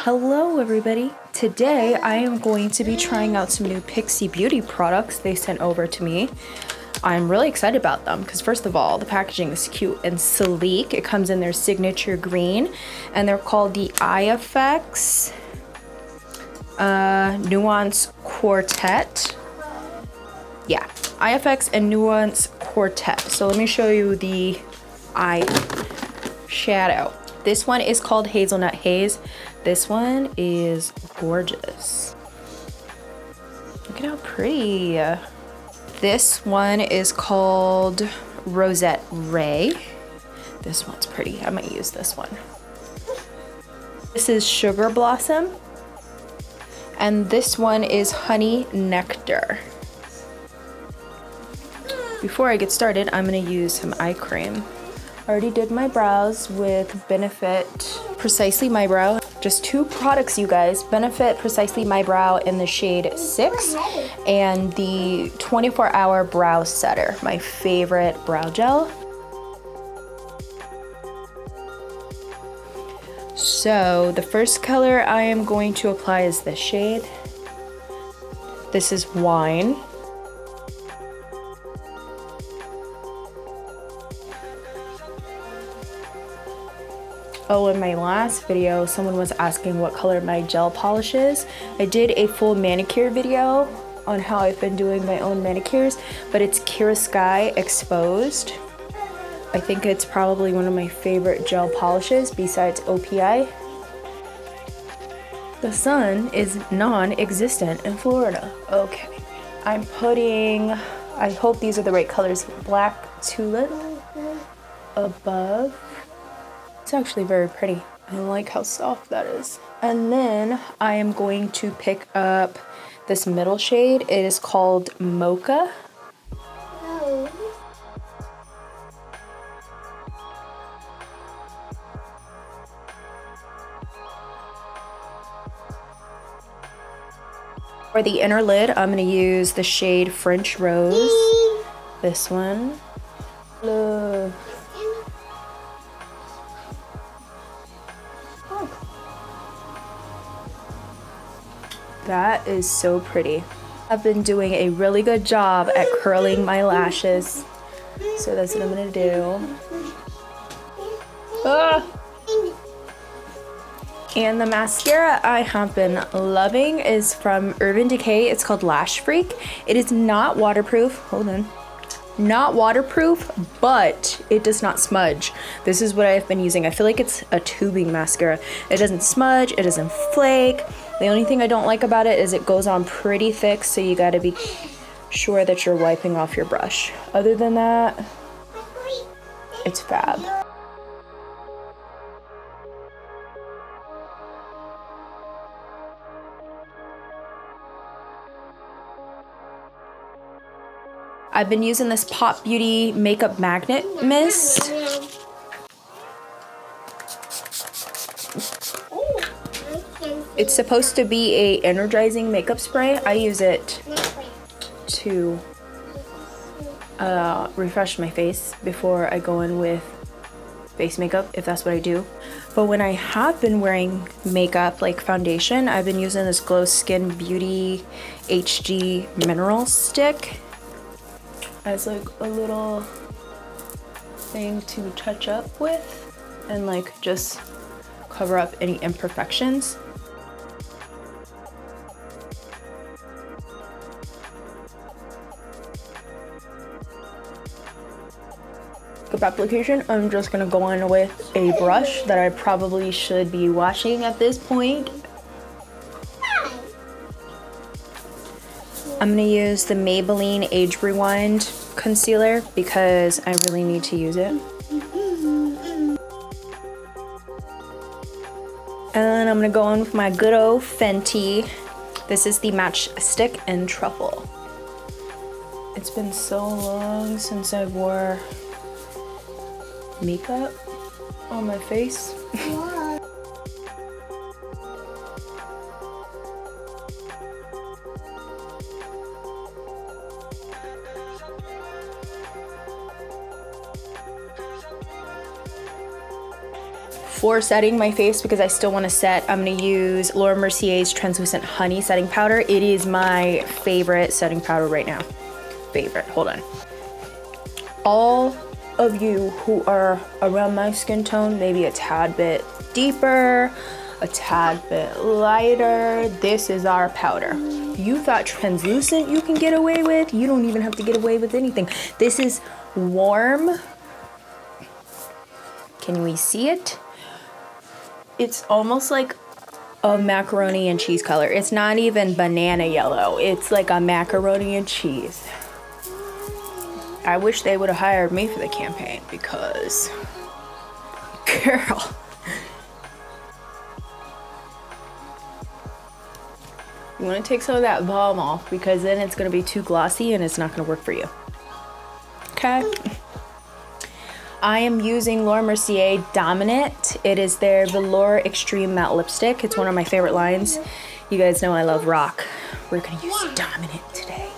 Hello everybody. Today I am going to be trying out some new Pixie Beauty products they sent over to me. I'm really excited about them because first of all, the packaging is cute and sleek. It comes in their signature green and they're called the Eye Effects Nuance Quartette. Yeah, Eye Effects and Nuance Quartette. So let me show you the eye shadow. This one is called Hazelnut Haze. This one is gorgeous. Look at how pretty. This one is called Rosette Ray. This one's pretty. I might use this one. This is Sugar Blossom. And this one is Honey Nectar. Before I get started, I'm gonna use some eye cream. I already did my brows with Benefit Precisely My Brow. Just two products, you guys. Benefit Precisely My Brow in the shade 6 and the 24-hour brow setter, my favorite brow gel. So the first color I am going to apply is this shade. This is Wine. Oh, in my last video, someone was asking what color my gel polish is. I did a full manicure video on how I've been doing my own manicures, but it's Kira Sky Exposed. I think it's probably one of my favorite gel polishes besides OPI. The sun is non-existent in Florida. Okay, I'm putting, I hope these are the right colors, Black Tulip above. It's actually very pretty. I like how soft that is. And then I am going to pick up this middle shade. It is called Mocha. For the inner lid, I'm gonna use the shade French Rose. This one. Look. That is so pretty. I've been doing a really good job at curling my lashes. So that's what I'm gonna do. Ah! And the mascara I have been loving is from Urban Decay. It's called Lash Freak. It is not waterproof. Hold on. Not waterproof, but it does not smudge. This is what I've been using. I feel like it's a tubing mascara. It doesn't smudge, it doesn't flake. The only thing I don't like about it is it goes on pretty thick, so you gotta be sure that you're wiping off your brush. Other than that, it's fab. I've been using this Pop Beauty Makeup Magnet Mist. It's supposed to be a energizing makeup spray. I use it to refresh my face before I go in with face makeup, if that's what I do. But when I have been wearing makeup like foundation, I've been using this Glow Skin Beauty HG Mineral Stick as like a little thing to touch up with and like just cover up any imperfections. Application, I'm just gonna go in with a brush that I probably should be washing at this point. I'm gonna use the Maybelline Age Rewind concealer because I really need to use it. And then I'm gonna go in with my good old Fenty. This is the Match Stick and Truffle. It's been so long since I wore makeup on my face. before setting my face, because I still want to set, I'm going to use Laura Mercier's Translucent Honey Setting Powder. It is my favorite setting powder right now. Favorite. Hold on. All of you who are around my skin tone, maybe a tad bit deeper, a tad bit lighter, this is our powder. You thought translucent you can get away with? You don't even have to get away with anything. This is warm. Can we see it? It's almost like a macaroni and cheese color. It's not even banana yellow. It's like a macaroni and cheese. I wish they would have hired me for the campaign because, girl. You want to take some of that balm off because then it's going to be too glossy and it's not going to work for you. Okay. I am using Laura Mercier Dominant. It is their Velour Extreme Matte Lipstick. It's one of my favorite lines. You guys know I love rock. We're going to use Dominant today.